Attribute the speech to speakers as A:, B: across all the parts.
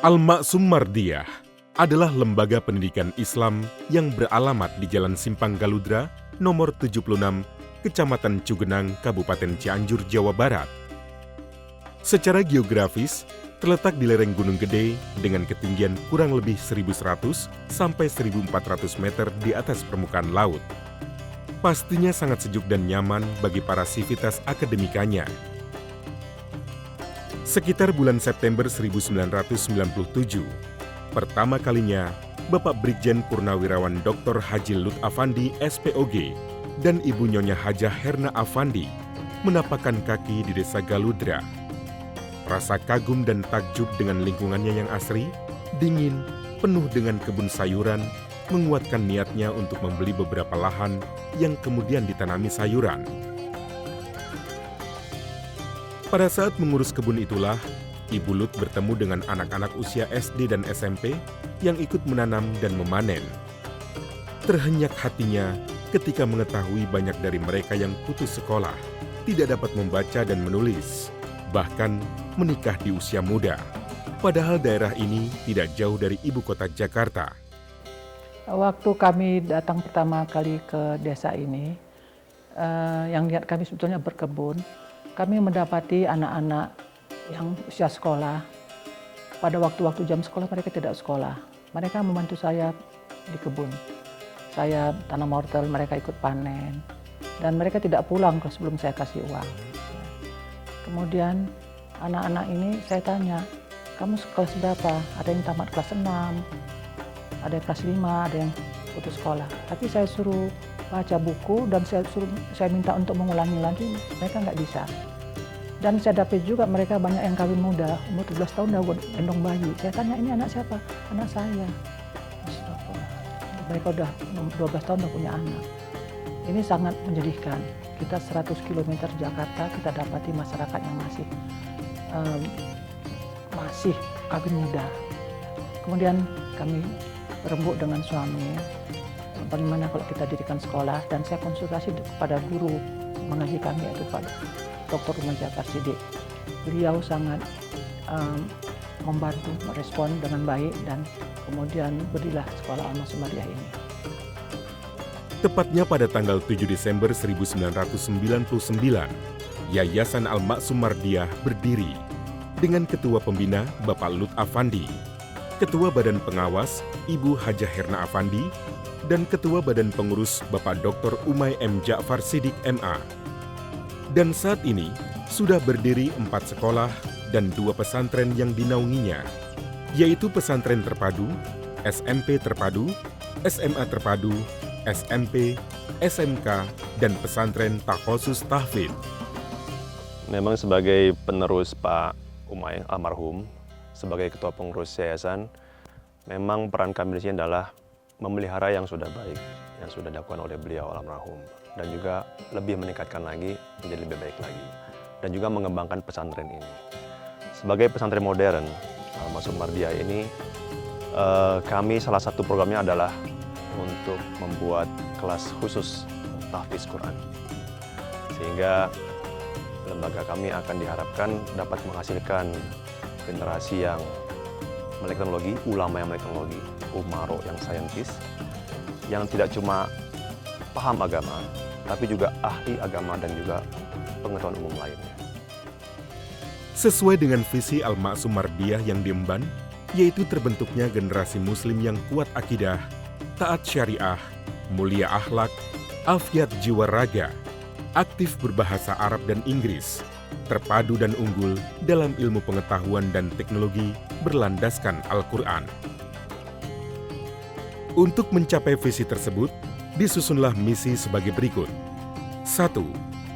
A: Al-Ma'sum Mardiyah adalah lembaga pendidikan Islam yang beralamat di Jalan Simpang Galudra, nomor 76, Kecamatan Cugenang, Kabupaten Cianjur, Jawa Barat. Secara geografis, terletak di lereng Gunung Gede dengan ketinggian kurang lebih 1.100 sampai 1.400 meter di atas permukaan laut. Pastinya sangat sejuk dan nyaman bagi para sivitas akademikanya. Sekitar bulan September 1997, pertama kalinya Bapak Brigjen Purnawirawan Dr. Haji Lut Afandi, SPOG, dan Ibu Nyonya Hajah Herna Afandi menapakkan kaki di Desa Galudra. Rasa kagum dan takjub dengan lingkungannya yang asri, dingin, penuh dengan kebun sayuran, menguatkan niatnya untuk membeli beberapa lahan yang kemudian ditanami sayuran. Pada saat mengurus kebun itulah, Ibu Lut bertemu dengan anak-anak usia SD dan SMP yang ikut menanam dan memanen. Terhenyak hatinya ketika mengetahui banyak dari mereka yang putus sekolah, tidak dapat membaca dan menulis, bahkan menikah di usia muda. Padahal daerah ini tidak jauh dari ibu kota Jakarta.
B: Waktu kami datang pertama kali ke desa ini, yang niat kami sebetulnya berkebun, kami mendapati anak-anak yang usia sekolah. Pada waktu-waktu jam sekolah mereka tidak sekolah. Mereka membantu saya di kebun. Saya tanam wortel, mereka ikut panen. Dan mereka tidak pulang sebelum saya kasih uang. Kemudian anak-anak ini saya tanya, kamu kelas berapa? Ada yang tamat kelas 6, ada yang kelas 5, ada yang putus sekolah. Tapi saya suruh baca buku dan saya minta untuk mengulangi lagi, mereka nggak bisa. Dan saya dapat juga mereka banyak yang kawin muda, umur 17 tahun udah gendong bayi. Saya tanya, ini anak siapa? Anak saya. Mereka udah 12 tahun udah punya anak. Ini sangat menyedihkan. Kita 100 km Jakarta, kita dapati masyarakat yang masih kawin muda. Kemudian kami berembuk dengan suami, bagaimana kalau kita dirikan sekolah, dan saya konsultasi kepada guru mengaji kami, yaitu Pak Dr. Umaja Parsidik. Beliau sangat membantu, merespon dengan baik, dan kemudian berilah sekolah Al-Ma'sum Mardiyah ini.
A: Tepatnya pada tanggal 7 Desember 1999, Yayasan Al-Ma'sum Mardiyah berdiri dengan Ketua Pembina Bapak Lut Afandi, Ketua Badan Pengawas Ibu Hajah Herna Afandi, dan Ketua Badan Pengurus Bapak Dr. Umay M. Ja'far Sidik MA. Dan saat ini sudah berdiri 4 sekolah dan 2 pesantren yang dinaunginya, yaitu Pesantren Terpadu, SMP Terpadu, SMA Terpadu, SMP, SMK, dan Pesantren Takhosus Tahfidz.
C: Memang sebagai penerus Pak Umay almarhum, sebagai ketua pengurus yayasan, memang peran kami di sini adalah memelihara yang sudah baik, yang sudah dilakukan oleh beliau almarhum, dan juga lebih meningkatkan lagi menjadi lebih baik lagi, dan juga mengembangkan pesantren ini. Sebagai pesantren modern, Al-Ma'sum Mardiyah ini, kami salah satu programnya adalah untuk membuat kelas khusus tahfidz Quran, sehingga lembaga kami akan diharapkan dapat menghasilkan generasi yang melek teknologi, ulama yang melek teknologi, umaro yang saintis, yang tidak cuma paham agama, tapi juga ahli agama dan juga pengetahuan umum lainnya.
A: Sesuai dengan visi Al-Ma'sum Mardiyah yang diemban, yaitu terbentuknya generasi muslim yang kuat akidah, taat syariah, mulia akhlak, afiat jiwa raga, aktif berbahasa Arab dan Inggris, terpadu dan unggul dalam ilmu pengetahuan dan teknologi berlandaskan Al-Quran. Untuk mencapai visi tersebut, disusunlah misi sebagai berikut. 1.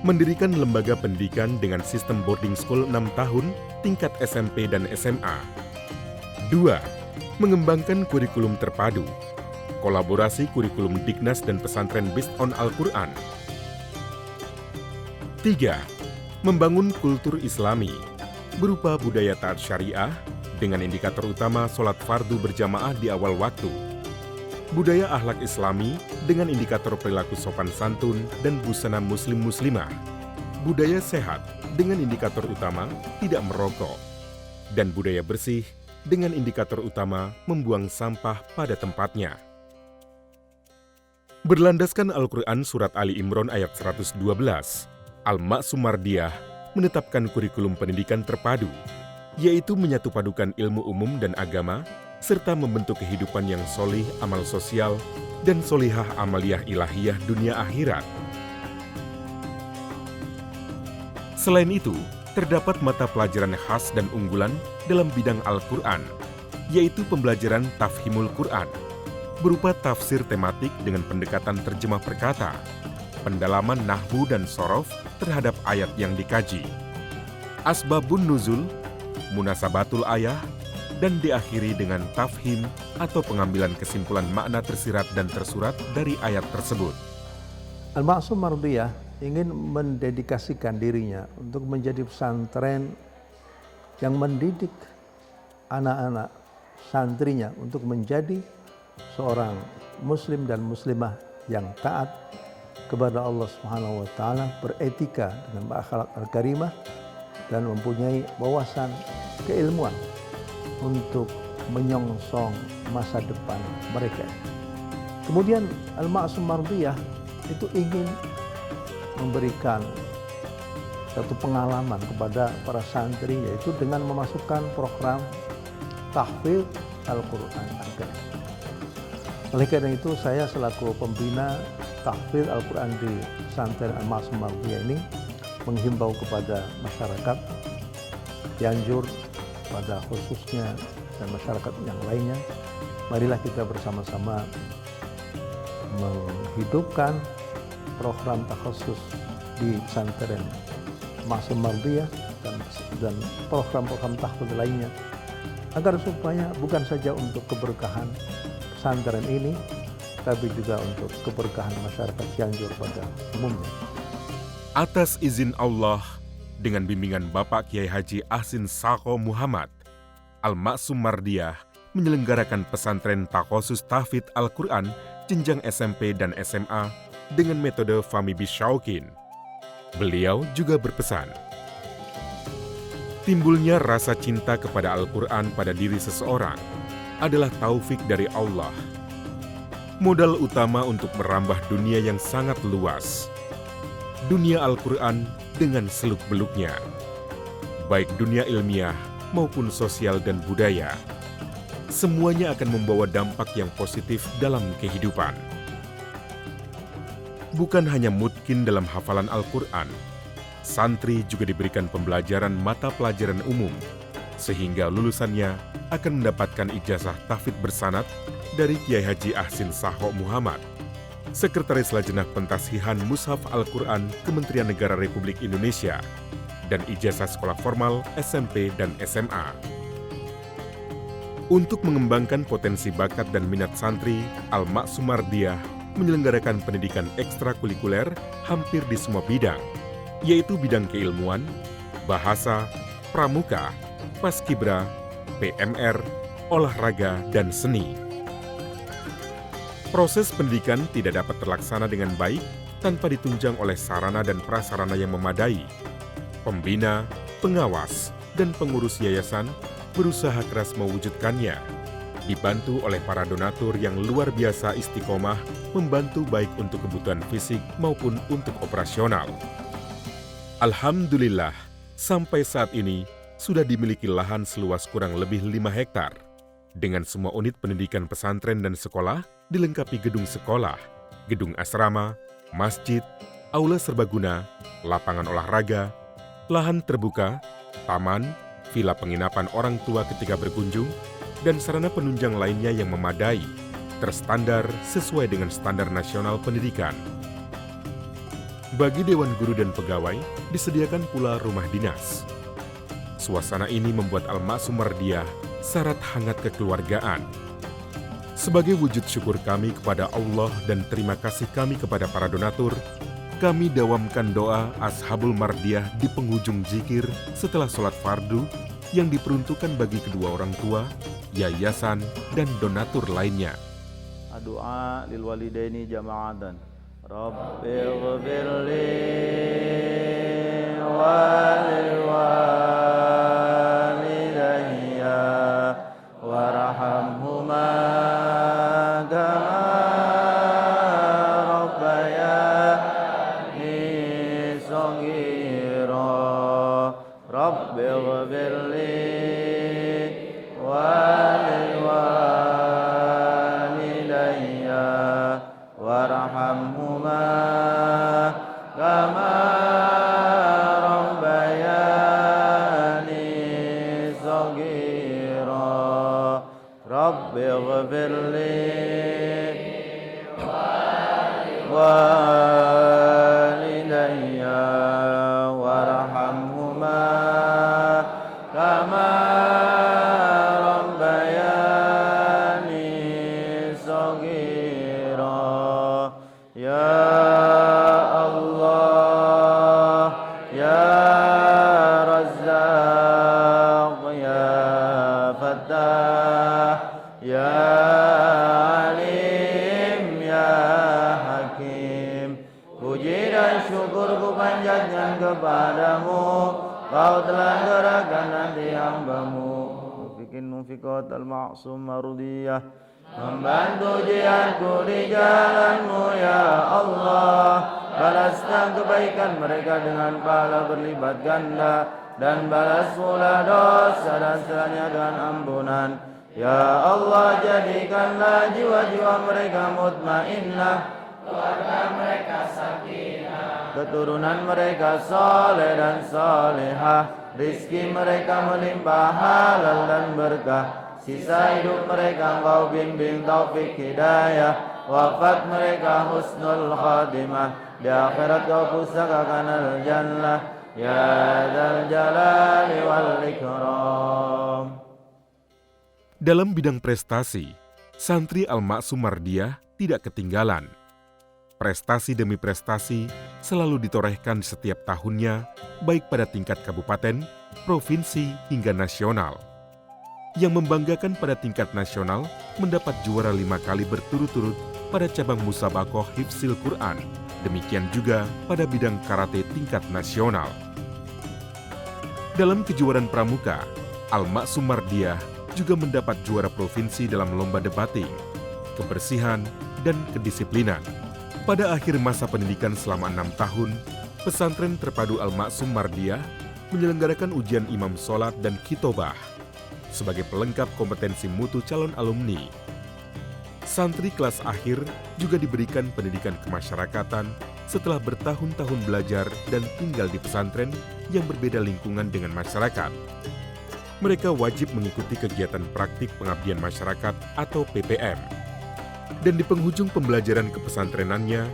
A: Mendirikan lembaga pendidikan dengan sistem boarding school 6 tahun, tingkat SMP dan SMA. 2. Mengembangkan kurikulum terpadu, kolaborasi kurikulum Dignas dan pesantren based on Al-Quran. 3. Membangun kultur Islami, berupa budaya taat syariah, dengan indikator utama sholat fardu berjamaah di awal waktu. Budaya akhlak Islami dengan indikator perilaku sopan santun dan busana muslim-muslimah. Budaya sehat dengan indikator utama tidak merokok. Dan budaya bersih dengan indikator utama membuang sampah pada tempatnya. Berlandaskan Al-Quran Surat Ali Imran ayat 112, Al-Ma'sum Mardiyah menetapkan kurikulum pendidikan terpadu, yaitu menyatupadukan ilmu umum dan agama, serta membentuk kehidupan yang solih amal sosial dan solihah amaliyah ilahiyah dunia akhirat. Selain itu, terdapat mata pelajaran khas dan unggulan dalam bidang Al-Quran, yaitu pembelajaran Tafhimul Quran, berupa tafsir tematik dengan pendekatan terjemah perkata, pendalaman nahwu dan sorof terhadap ayat yang dikaji, asbabun nuzul, munasabatul ayah, dan diakhiri dengan tafhim atau pengambilan kesimpulan makna tersirat dan tersurat dari ayat tersebut.
D: Al-Ma'sum Mardiyah ingin mendedikasikan dirinya untuk menjadi pesantren yang mendidik anak-anak santrinya untuk menjadi seorang muslim dan muslimah yang taat kepada Allah Subhanahu wa taala, beretika dengan akhlak al-karimah dan mempunyai wawasan keilmuan untuk menyongsong masa depan mereka. Kemudian Al-Ma'sum Mardiyah itu ingin memberikan satu pengalaman kepada para santri, yaitu dengan memasukkan program tahfidz Al-Quran Al-Karim. Oleh karena itu, saya selaku pembina tahfidz Al-Quran di pesantren Al-Ma'sum Mardiyah ini menghimbau kepada masyarakat Cianjur, pada khususnya dan masyarakat yang lainnya, marilah kita bersama-sama menghidupkan program takhasus di pesantren Ma'sum Mardiyah dan program-program tahfidz lainnya, agar supaya bukan saja untuk keberkahan pesantren ini, tapi juga untuk keberkahan masyarakat Cianjur pada umumnya.
A: Atas izin Allah, dengan bimbingan Bapak Kiai Haji Ahsin Sakho Muhammad, Al-Ma'sum Mardiyah menyelenggarakan pesantren takhasus tahfidz Al-Quran jenjang SMP dan SMA dengan metode Fahmi Bisyauqin. Beliau juga berpesan, timbulnya rasa cinta kepada Al-Quran pada diri seseorang adalah taufik dari Allah. Modal utama untuk merambah dunia yang sangat luas. Dunia Al-Quran dengan seluk-beluknya, baik dunia ilmiah maupun sosial dan budaya. Semuanya akan membawa dampak yang positif dalam kehidupan. Bukan hanya mutkin dalam hafalan Al-Quran, santri juga diberikan pembelajaran mata pelajaran umum, sehingga lulusannya akan mendapatkan ijazah tahfidz bersanad dari Kiai Haji Ahsin Sakho Muhammad, Sekretaris Lajnah Pentasihan Mushaf Al-Quran Kementerian Negara Republik Indonesia, dan ijazah sekolah formal SMP dan SMA. Untuk mengembangkan potensi bakat dan minat santri, Al-Ma'sum Mardiyah menyelenggarakan pendidikan ekstrakurikuler hampir di semua bidang, yaitu bidang keilmuan, bahasa, pramuka, paskibra, PMR, olahraga, dan seni. Proses pendidikan tidak dapat terlaksana dengan baik tanpa ditunjang oleh sarana dan prasarana yang memadai. Pembina, pengawas, dan pengurus yayasan berusaha keras mewujudkannya, dibantu oleh para donatur yang luar biasa istiqomah membantu baik untuk kebutuhan fisik maupun untuk operasional. Alhamdulillah, sampai saat ini sudah dimiliki lahan seluas kurang lebih 5 hektar. Dengan semua unit pendidikan pesantren dan sekolah dilengkapi gedung sekolah, gedung asrama, masjid, aula serbaguna, lapangan olahraga, lahan terbuka, taman, villa penginapan orang tua ketika berkunjung, dan sarana penunjang lainnya yang memadai, terstandar sesuai dengan standar nasional pendidikan. Bagi Dewan Guru dan Pegawai, disediakan pula rumah dinas. Suasana ini membuat Al-Ma'sum Mardiyah syarat hangat kekeluargaan. Sebagai wujud syukur kami kepada Allah dan terima kasih kami kepada para donatur, kami dawamkan doa Ashabul Mardiyah di penghujung zikir setelah sholat fardu yang diperuntukkan bagi kedua orang tua, yayasan, dan donatur lainnya.
E: Doa lil walidaini jama'atan. Rabbighfirli wa lil walidayya صغيرا رب اغفر لي ولوالدي وارحمهما كما ربياني صغيرا رب اغفر لي والدي وارحمهما كما ربياني صغيرا يا الله يا رزاق يا فتاح يا alim ya hakim. Puji dan syukurku panjatkan kepadamu, Kau telah gerakan hati hamba-Mu. Bikin mufiqat al-ma'sum marudiyah, membantu jihadku di jalan-Mu ya Allah. Balaslah kebaikan mereka dengan pahala berlipat ganda, dan balas pula dosa dan salahnya dengan ampunan. Ya Allah, jadikanlah jiwa-jiwa mereka mutmainnah, keluarga mereka sakinah, keturunan mereka soleh dan solehah, rizki mereka melimpah halal dan berkah, sisa hidup mereka Engkau bimbing taufik hidayah, wafat mereka husnul khatimah, di akhirat Kau pusakakan al-jannah, ya dzal jalali wal ikram.
A: Dalam bidang prestasi, santri Al-Ma'sum Mardiyah tidak ketinggalan. Prestasi demi prestasi selalu ditorehkan setiap tahunnya, baik pada tingkat kabupaten, provinsi, hingga nasional. Yang membanggakan pada tingkat nasional, mendapat juara 5 kali berturut-turut pada cabang Musabakoh Hifzil Quran. Demikian juga pada bidang karate tingkat nasional. Dalam kejuaraan pramuka, Al-Ma'sum Mardiyah juga mendapat juara provinsi dalam lomba debating, kebersihan, dan kedisiplinan. Pada akhir masa pendidikan selama 6 tahun, pesantren terpadu Al-Ma'sum Mardiyah menyelenggarakan ujian imam sholat dan khitobah sebagai pelengkap kompetensi mutu calon alumni. Santri kelas akhir juga diberikan pendidikan kemasyarakatan setelah bertahun-tahun belajar dan tinggal di pesantren yang berbeda lingkungan dengan masyarakat. Mereka wajib mengikuti kegiatan praktik pengabdian masyarakat atau PPM. Dan di penghujung pembelajaran kepesantrenannya,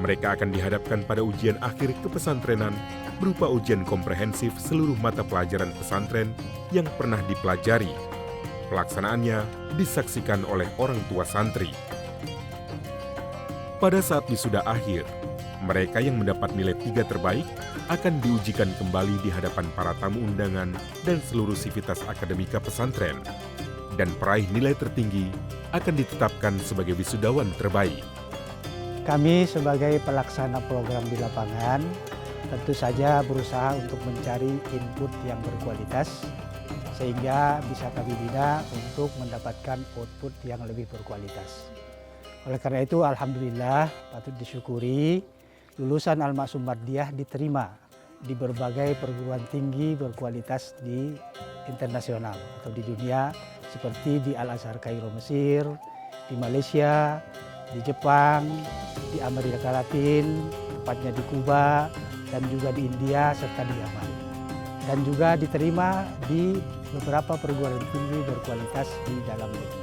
A: mereka akan dihadapkan pada ujian akhir kepesantrenan berupa ujian komprehensif seluruh mata pelajaran pesantren yang pernah dipelajari. Pelaksanaannya disaksikan oleh orang tua santri. Pada saat wisuda akhir, mereka yang mendapat nilai 3 terbaik akan diujikan kembali di hadapan para tamu undangan dan seluruh sivitas akademika pesantren. Dan peraih nilai tertinggi akan ditetapkan sebagai wisudawan terbaik.
F: Kami sebagai pelaksana program di lapangan tentu saja berusaha untuk mencari input yang berkualitas sehingga bisa kami bina untuk mendapatkan output yang lebih berkualitas. Oleh karena itu alhamdulillah patut disyukuri lulusan Al-Ma'sum Mardiyah diterima di berbagai perguruan tinggi berkualitas di internasional atau di dunia seperti di Al-Azhar Kairo Mesir, di Malaysia, di Jepang, di Amerika Latin, tepatnya di Kuba, dan juga di India serta di Yaman. Dan juga diterima di beberapa perguruan tinggi berkualitas di dalam negeri.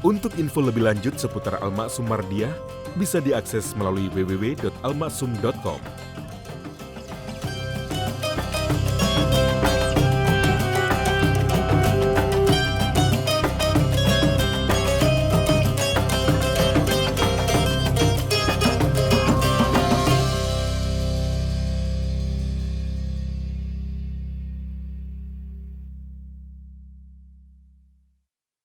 A: Untuk info lebih lanjut seputar Al-Ma'sum Mardiyah bisa diakses melalui www.almaksum.com.